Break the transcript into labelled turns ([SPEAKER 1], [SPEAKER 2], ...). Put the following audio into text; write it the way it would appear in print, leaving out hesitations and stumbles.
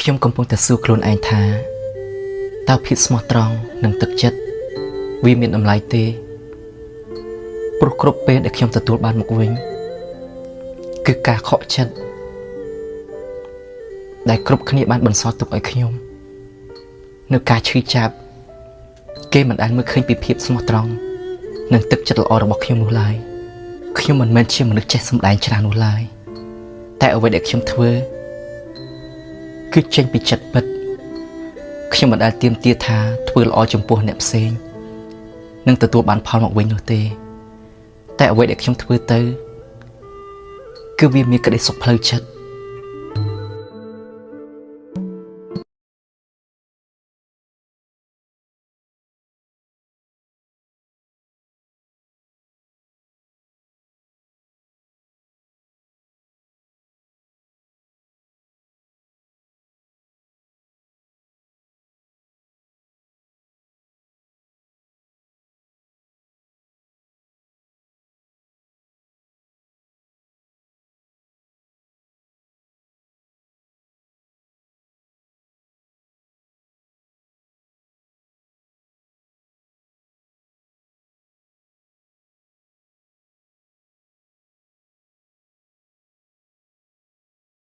[SPEAKER 1] ខ្ញុំកំពុងតែសួរខ្លួនឯងថាតើភាពស្មោះត្រង់និងទឹកចិត្តវាមានតម្លៃទេព្រោះគ្រប់ពេលដែលខ្ញុំទទួលបានមកវិញគឺការខកចិត្តដែលគ្រប់គ្នាបានបន្សល់ទុកឲ្យខ្ញុំនៅការឈឺចាប់គេមិនដែលមើលឃើញពីភាពស្មោះត្រង់និងទឹកចិត្តល្អរបស់ខ្ញុំនោះឡើយខ្ញុំមិនមែនជាមនុស្សចេះសម្ដែងច្រើននោះឡើយតែអ្វីដែលខ្ញុំធ្វើគឺចេញពីចិត្តពិតខ្ញុំមិនដែលទាមទារថាធ្វើល្អចំពោះអ្នកផ្សេងនិងទទួលបានផលមកវិញនោះទេតែអ្វីដែលខ្ញុំធ្វើទៅគឺវាមានក្តីសុខផ្លូវចិត្ត